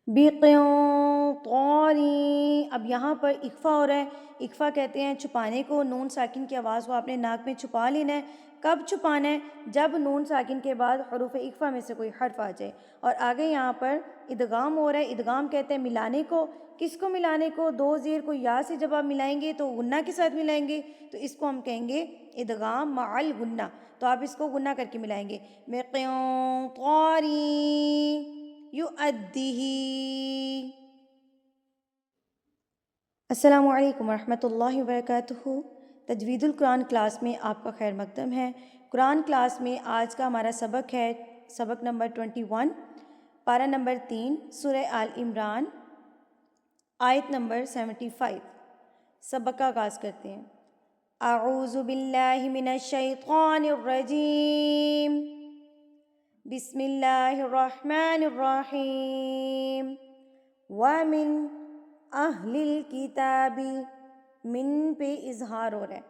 بقنطاری، اب یہاں پر اخفا ہو رہا ہے. اخفا کہتے ہیں چھپانے کو. نون ساکن کی آواز کو آپ نے ناک میں چھپا لینا ہے. کب چھپانا ہے؟ جب نون ساکن کے بعد حروف اخفا میں سے کوئی حرف آ جائے. اور آگے یہاں پر ادغام ہو رہا ہے. ادغام کہتے ہیں ملانے کو. کس کو ملانے کو؟ دو زیر کو یا سے جب آپ ملائیں گے تو غنہ کے ساتھ ملائیں گے تو اس کو ہم کہیں گے ادغام مع الغنہ. تو آپ اس کو غنہ کر کے ملائیں گے. مقنطاری یؤدیہ. السلام علیکم ورحمۃ اللہ وبرکاتہ. تجوید القرآن کلاس میں آپ کا خیر مقدم ہے. قرآن کلاس میں آج کا ہمارا سبق ہے سبق نمبر 21، پارہ نمبر 3، سورہ آل عمران، آیت نمبر 75. سبق کا آغاز کرتے ہیں. اعوذ باللہ من الشیطان الرجیم، بسم اللہ الرحمن الرحیم. وَمِنْ اہل الکتاب، من پہ اظہار ہو رہا ہے.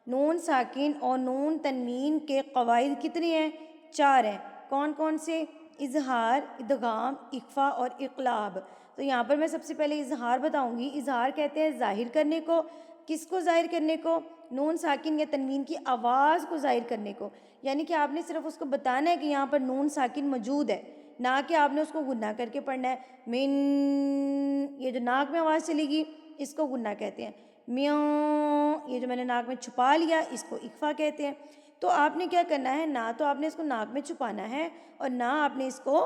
نون ساکن اور نون تنوین کے قواعد کتنے ہیں؟ 4 ہیں. کون کون سے؟ اظہار، ادغام، اخفا اور اقلاب. تو یہاں پر میں سب سے پہلے اظہار بتاؤں گی. اظہار کہتے ہیں ظاہر کرنے کو. کس کو ظاہر کرنے کو؟ نون ساکن یا تنوین کی آواز کو ظاہر کرنے کو. یعنی کہ آپ نے صرف اس کو بتانا ہے کہ یہاں پر نون ساکن موجود ہے، نہ کہ آپ نے اس کو غنہ کر کے پڑھنا ہے. من، یہ جو ناک میں آواز چلے گی اس کو غنہ کہتے ہیں. میوں، یہ جو میں نے ناک میں چھپا لیا اس کو اخفا کہتے ہیں. تو آپ نے کیا کرنا ہے؟ نہ تو آپ نے اس کو ناک میں چھپانا ہے اور نہ آپ نے اس کو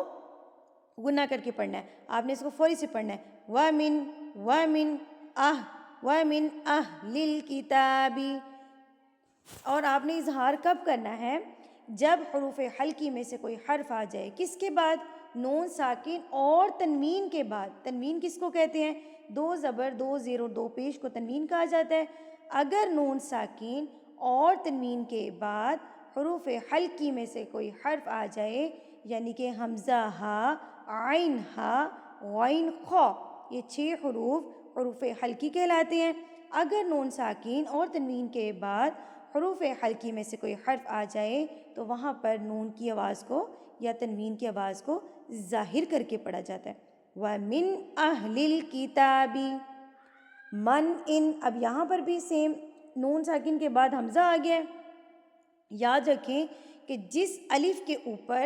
غنہ کر کے پڑھنا ہے. آپ نے اس کو فوری سے پڑھنا ہے. وَمِنْ أَهْلِ الْكِتَابِ. اور آپ نے اظہار کب کرنا ہے؟ جب حروف حلقی میں سے کوئی حرف آ جائے. کس کے بعد؟ نون ساکن اور تنوین کے بعد. تنوین کس کو کہتے ہیں؟ 2 زبر، 2 زیر اور 2 پیش کو تنوین کہا جاتا ہے. اگر نون ساکن اور تنوین کے بعد حروف حلقی میں سے کوئی حرف آ جائے، یعنی کہ حمزہ ہا، عین ہا، غین خا، یہ 6 حروف حلقی کہلاتے ہیں. اگر نون ساکن اور تنوین کے بعد حروف حلقی میں سے کوئی حرف آ جائے تو وہاں پر نون کی آواز کو یا تنوین کی آواز کو ظاہر کر کے پڑھا جاتا ہے. وَمِنْ أَهْلِ الْكِتَابِ. من ان، اب یہاں پر بھی سیم نون ساکن کے بعد حمزہ آ گیا ہے. یاد رکھیں کہ جس الف کے اوپر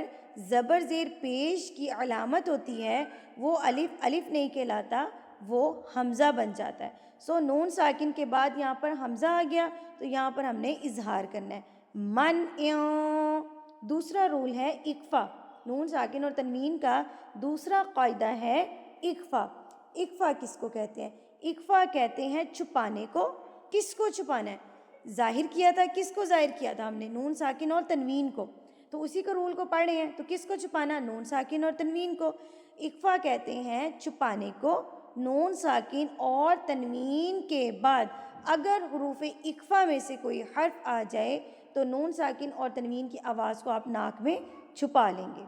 زبر زیر پیش کی علامت ہوتی ہے وہ الف نہیں کہلاتا، وہ حمزہ بن جاتا ہے. سو نون ساکن کے بعد یہاں پر حمزہ آ گیا تو یہاں پر ہم نے اظہار کرنا ہے. من. دوسرا رول ہے اخفا. نون ساکن اور تنوین کا دوسرا قاعدہ ہے اخفا. اخفا کس کو کہتے ہیں؟ اخفا کہتے ہیں چھپانے کو. کس کو چھپانا ہے؟ ظاہر کیا تھا. کس کو ظاہر کیا تھا ہم نے؟ نون ساکن اور تنوین کو. تو اسی کا رول کو پڑھ رہے ہیں. تو کس کو چھپانا؟ نون ساکن اور تنوین کو. اخفا کہتے ہیں چھپانے کو. نون ساکن اور تنوین کے بعد اگر حروف اخفا میں سے کوئی حرف آ جائے تو نون ساکن اور تنوین کی آواز کو آپ ناک میں چھپا لیں گے.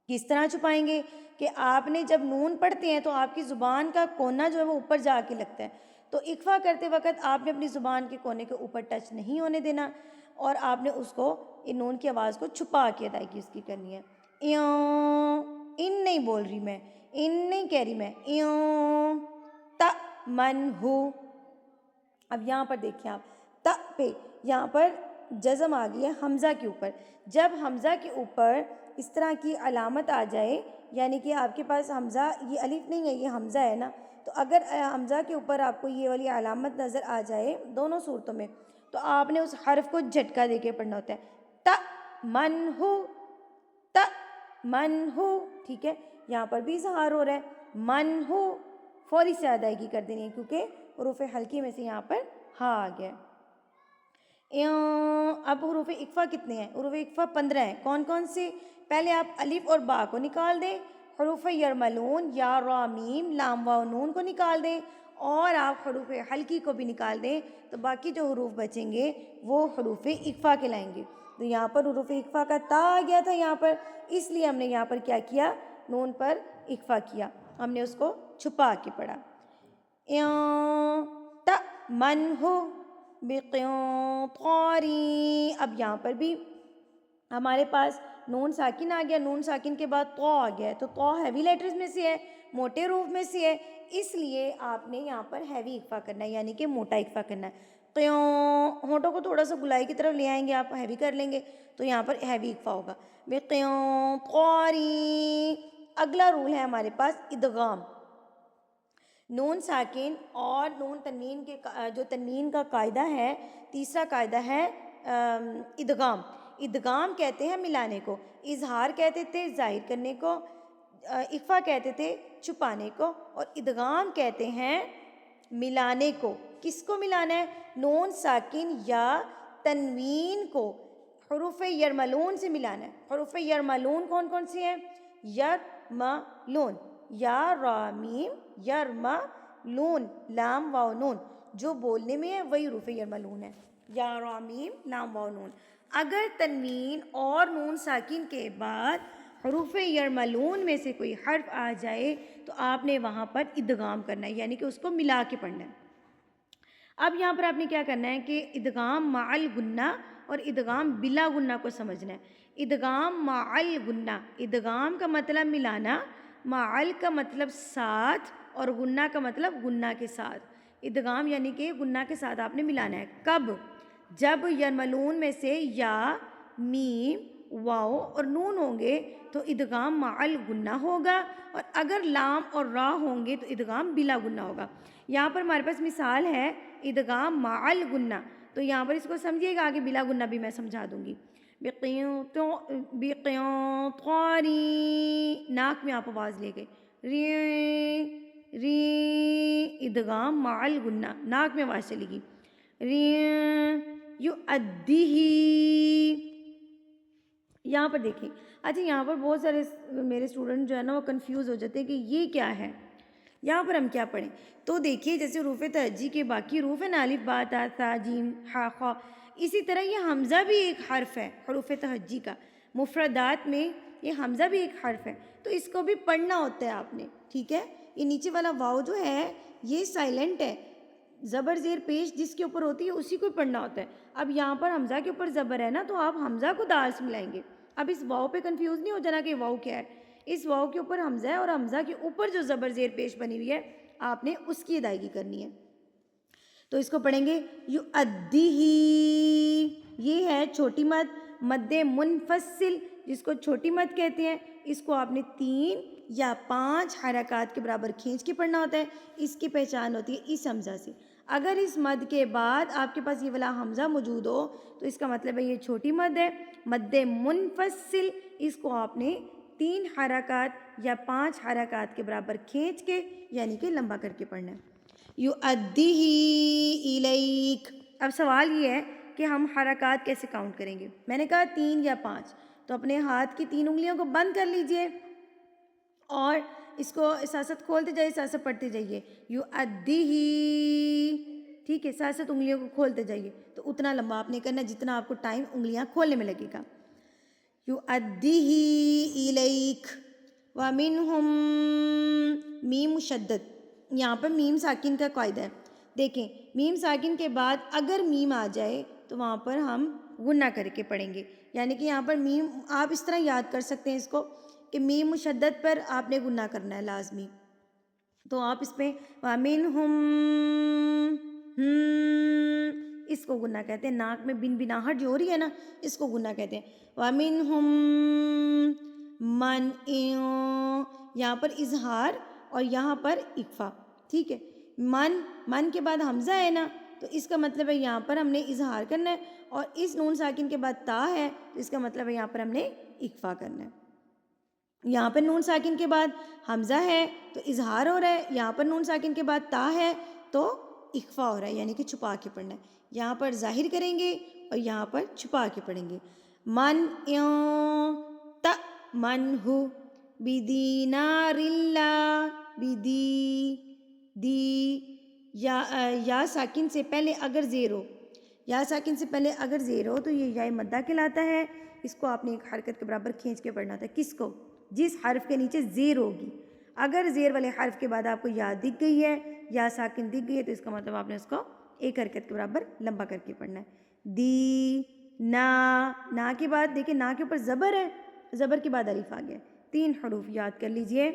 کس طرح چھپائیں گے؟ کہ آپ نے جب نون پڑھتے ہیں تو آپ کی زبان کا کونا جو ہے وہ اوپر جا کے لگتا ہے. تو اخفا کرتے وقت آپ نے اپنی زبان کے کونے کے اوپر ٹچ نہیں ہونے دینا اور آپ نے اس کو ان نون کی آواز کو چھپا کے ادائیگی اس کی کرنی ہے. ان نہیں بول رہی میں، ان نہیں کہہ رہی میں. تأمنہ. اب یہاں پر دیکھیں آپ تا پہ یہاں پر جزم آ گئی ہے حمزہ کے اوپر. جب حمزہ کے اوپر اس طرح کی علامت آ جائے، یعنی کہ آپ کے پاس حمزہ، یہ الف نہیں ہے یہ حمزہ ہے نا، تو اگر حمزہ کے اوپر آپ کو یہ والی علامت نظر آ جائے دونوں صورتوں میں تو آپ نے اس حرف کو جھٹکا دے کے پڑھنا ہوتا ہے. تأمنہ، تأمنہ. ٹھیک ہے، یہاں پر بھی اظہار ہو رہا ہے. منہ فوری سے ادائیگی کر دینی ہے کیونکہ حروف حلقی میں سے یہاں پر ہا آ گیا. اب حروف اخفا کتنے ہیں؟ حروف اخفا 15 ہیں. کون کون سے؟ پہلے آپ الف اور با کو نکال دیں. حروف یرملون، یا، را، میم، لام، واو، نون کو نکال دیں اور آپ حروف حلقی کو بھی نکال دیں تو باقی جو حروف بچیں گے وہ حروف اخفا کہلائیں گے. تو یہاں پر حروف اخفا کا تا آ گیا تھا یہاں پر، اس لیے ہم نے یہاں پر کیا کیا؟ نون پر اخفا کیا، ہم نے اس کو چھپا کے پڑھا. تأمنہ بقنطار. اب یہاں پر بھی ہمارے پاس نون ساکن آ گیا, نون ساکن کے بعد تو آ گیا ہے, تو تو ہیوی لیٹرز میں سے ہے, موٹے حروف میں سے ہے, اس لیے آپ نے یہاں پر ہیوی اکفا کرنا ہے, یعنی کہ موٹا اکفا کرنا ہے. قیوں, ہونٹوں کو تھوڑا سا گلائی کی طرف لے آئیں گے آپ, ہیوی کر لیں گے تو یہاں پر ہیوی اکفا ہوگا. قیوں قوری. اگلا رول ہے ہمارے پاس ادغام. نون ساکن اور نون تنوین کے جو تنوین کا قاعدہ ہے, تیسرا قاعدہ ہے ادغام. ادغام کہتے ہیں ملانے کو, اظہار کہتے تھے ظاہر کرنے کو, اخفا کہتے تھے چھپانے کو, اور ادغام کہتے ہیں ملانے کو. کس کو ملانا ہے؟ نون ساکن یا تنوین کو حروف یرملون سے ملانا ہے. حروف یرملون کون کون سی ہیں؟ یرملون, یا را میم یرملون, لام واو نون, جو بولنے میں ہے وہی حروف یرملون ہے, یا را میم لام واو نون. اگر تنوین اور نون ساکن کے بعد حروف یرملون میں سے کوئی حرف آ جائے تو آپ نے وہاں پر ادغام کرنا ہے, یعنی کہ اس کو ملا کے پڑھنا ہے. اب یہاں پر آپ نے کیا کرنا ہے کہ ادغام مع الغنہ اور ادغام بلا غنہ کو سمجھنا ہے. ادغام مع الغنہ, ادغام کا مطلب ملانا, مع کا مطلب ساتھ, اور غنہ کا مطلب غنہ کے ساتھ. ادغام یعنی کہ غنہ کے ساتھ آپ نے ملانا ہے. کب؟ جب یرملون میں سے یا, میم, واو اور نون ہوں گے تو ادغام مع الغنہ ہوگا, اور اگر لام اور را ہوں گے تو ادغام بلا غنہ ہوگا. یہاں پر ہمارے پاس مثال ہے ادغام مع الغنہ, تو یہاں پر اس کو سمجھیے گا, آگے بلا غنہ بھی میں سمجھا دوں گی. بقیطاری, ناک میں آپ آواز لے گئے, ری ری, ادغام مع الغنہ, ناک میں آواز چلے گی. ری یؤدیہ, یہاں پر دیکھیں. اچھا یہاں پر بہت سارے میرے اسٹوڈنٹ جو ہے نا وہ کنفیوز ہو جاتے ہیں کہ یہ کیا ہے, یہاں پر ہم کیا پڑھیں. تو دیکھیے جیسے حروف تہجی کے باقی حروف ہیں نا, الف با تا ثا جیم ہا خا, اسی طرح یہ حمزہ بھی ایک حرف ہے حروف تہجی کا. مفردات میں یہ حمزہ بھی ایک حرف ہے, تو اس کو بھی پڑھنا ہوتا ہے آپ نے, ٹھیک ہے. یہ نیچے والا واو جو ہے یہ سائلنٹ ہے, زبر زیر پیش جس کے اوپر ہوتی ہے اسی کو پڑھنا ہوتا ہے. اب یہاں پر حمزہ کے اوپر زبر ہے نا, تو آپ حمزہ کو دال سے ملائیں گے. اب اس واو پہ کنفیوز نہیں ہو جانا کہ واو کیا ہے. اس واو کے اوپر حمزہ ہے, اور حمزہ کے اوپر جو زبر زیر پیش بنی ہوئی ہے آپ نے اس کی ادائیگی کرنی ہے. تو اس کو پڑھیں گے یؤدیہ, یہ ہے چھوٹی مد. مد منفصل جس کو چھوٹی مد کہتے ہیں, اس کو آپ نے 3 یا 5 حرکات کے برابر کھینچ کے پڑھنا ہوتا ہے. اس کی پہچان ہوتی ہے اس حمزہ سے. اگر اس مد کے بعد آپ کے پاس یہ والا حمزہ موجود ہو تو اس کا مطلب ہے یہ چھوٹی مد ہے. مد منفصل, اس کو آپ نے 3 حرکات یا 5 حرکات کے برابر کھینچ کے یعنی کہ لمبا کر کے پڑھنا ہے. یؤدیہ الیک. اب سوال یہ ہے کہ ہم حرکات کیسے کاؤنٹ کریں گے. میں نے کہا 3 یا 5, تو اپنے ہاتھ کی 3 انگلیوں کو بند کر لیجئے اور اس کو ساتھ ساتھ کھولتے جائیے, ساتھ ساتھ پڑھتے جائیے. یؤدیہ, ٹھیک ہے, ساتھ ساتھ انگلیوں کو کھولتے جائیے. تو اتنا لمبا آپ نے کرنا جتنا آپ کو ٹائم انگلیاں کھولنے میں لگے گا. یؤدیہ الیک. ومنہم, میم مشدد, یہاں پر میم ساکن کا قاعدہ ہے. دیکھیں میم ساکن کے بعد اگر میم آ جائے تو وہاں پر ہم غنہ کر کے پڑھیں گے. یعنی کہ یہاں پر میم آپ اس طرح یاد کر سکتے ہیں اس کو کہ میم مشدد پر آپ نے غنہ کرنا ہے لازمی. تو آپ اس پہ ومنہم, اس کو غنہ کہتے ہیں. ناک میں بن بناہٹ جو ہو رہی ہے نا, اس کو غنہ کہتے ہیں. ومنہم من, یہاں پر اظہار اور یہاں پر اخفا, ٹھیک ہے. من کے بعد حمزہ ہے نا, تو اس کا مطلب ہے یہاں پر ہم نے اظہار کرنا ہے, اور اس نون ساکن کے بعد تا ہے تو اس کا مطلب ہے یہاں پر ہم نے اخفا کرنا ہے. یہاں پر نون ساکن کے بعد حمزہ ہے تو اظہار ہو رہا ہے, یہاں پر نون ساکن کے بعد تا ہے تو اخفا ہو رہا ہے, یعنی کہ چھپا کے پڑھنا ہے. یہاں پر ظاہر کریں گے اور یہاں پر چھپا کے پڑھیں گے. من تأمنہ بدینار اللہ, بدی, دی, یا ساکن سے پہلے اگر زیر ہو, یا ساکن سے پہلے اگر زیر ہو تو یہ یا مدہ کہلاتا ہے. اس کو آپ نے ایک حرکت کے برابر کھینچ کے پڑھنا تھا. کس کو؟ جس حرف کے نیچے زیر ہوگی. اگر زیر والے حرف کے بعد آپ کو یا دکھ گئی ہے, یا ساکن دکھ گئی ہے, تو اس کا مطلب آپ نے اس کو ایک حرکت کے برابر لمبا کر کے پڑھنا ہے. دی, نا, نا کے بعد دیکھیں نا کے اوپر زبر ہے زبر کے بعد الف آ گیا. 3 حروف یاد کر لیجئے.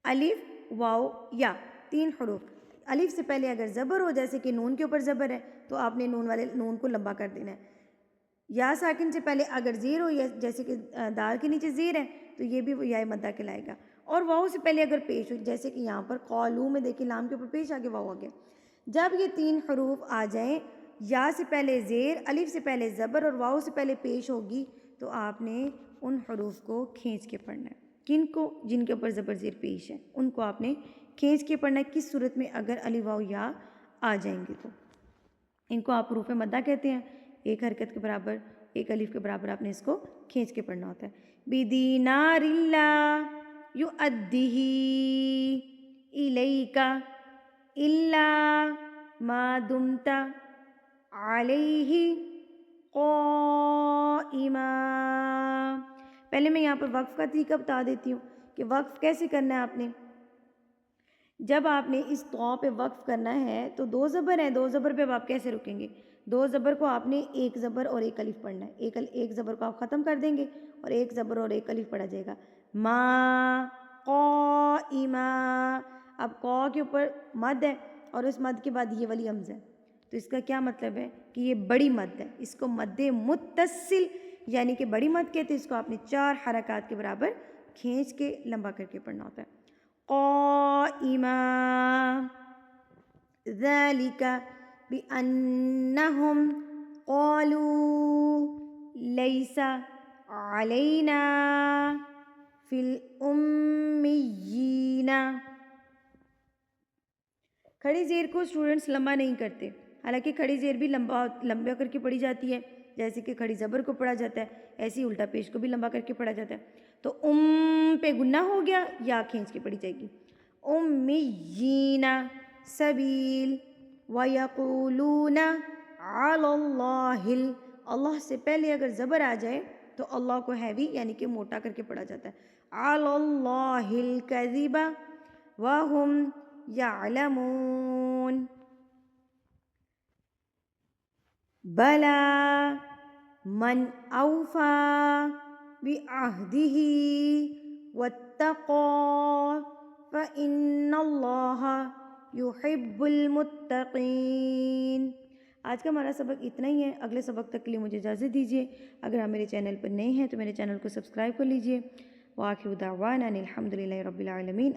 الف واو یا 3 حروف. الف سے پہلے اگر زبر ہو جیسے کہ نون کے اوپر زبر ہے تو آپ نے نون کو لمبا کر دینا ہے. یا ساکن سے پہلے اگر زیر ہو یا جیسے کہ دال کے نیچے زیر ہے تو یہ بھی یا مدہ کہلائے گا. اور واو سے پہلے اگر پیش ہو جیسے کہ یہاں پر قالو میں دیکھیں لام کے اوپر پیش آگے واو آ گیا. جب یہ 3 حروف آ جائیں یا سے پہلے زیر الف سے پہلے زبر اور واو سے پہلے پیش ہوگی تو آپ نے ان حروف کو کھینچ کے پڑھنا ہے. کن کو؟ جن کے اوپر زبر زیر پیش ہے ان کو آپ نے کھینچ کے پڑھنا ہے. کس صورت میں؟ اگر الف واو یا آ جائیں گے تو ان کو آپ حروف مدہ کہتے ہیں. ایک حرکت کے برابر ایک الف کے برابر آپ نے اس کو کھینچ کے پڑھنا ہوتا ہے. بدینار اللہ یؤدیہ الیک الا ما دمت علیہ قائما. پہلے میں یہاں پر وقف کا طریقہ بتا دیتی ہوں کہ وقف کیسے کرنا ہے. آپ نے جب آپ نے اس طاء پہ وقف کرنا ہے تو 2 زبر ہیں. 2 زبر پہ آپ کیسے رکیں گے؟ 2 زبر کو آپ نے ایک زبر اور ایک الف پڑھنا ہے. ایک زبر کو آپ ختم کر دیں گے اور ایک زبر اور ایک الف پڑھا جائے گا. ما قائما. اب قا کے اوپر مد ہے اور اس مد کے بعد یہ والی حمزہ ہے تو اس کا کیا مطلب ہے کہ یہ بڑی مد ہے. اس کو مد متصل یعنی کہ بڑی مد کہتے ہیں. اس کو آپ نے 4 حرکات کے برابر کھینچ کے لمبا کر کے پڑھنا ہوتا ہے. قائما ذالک بأنہم قالوا لیس علینا فی الأمیین. کھڑی زیر کو اسٹوڈنٹس لمبا نہیں کرتے. حالانکہ کھڑی زیر بھی لمبا کر کے پڑھی جاتی ہے. جیسے کہ کھڑی زبر کو پڑھا جاتا ہے ایسے ہی الٹا پیش کو بھی لمبا کر کے پڑھا جاتا ہے. تو پہ گنہ ہو گیا یا کھینچ کے پڑھی جائے گی. امیین سبیل وَيَقُولُونَ عَلَى اللَّهِ. اللہ سے پہلے اگر زبر آ جائے تو اللہ کو ہیوی یعنی کہ موٹا کر کے پڑھا جاتا ہے. عَلَى اللَّهِ الْكَذِبَ وَهُمْ يَعْلَمُونَ. بَلَى مَنْ أَوْفَى بِعَهْدِهِ وَاتَّقَى فَإِنَّ اللَّهَ يُحِبُّ الْمُتَّقِينَ. آج کا ہمارا سبق اتنا ہی ہے. اگلے سبق تک کے لیے مجھے اجازت دیجیے. اگر آپ میرے چینل پر نئے ہیں تو میرے چینل کو سبسکرائب کر لیجیے. وآخر دعوانا الحمد للہ رب العالمین.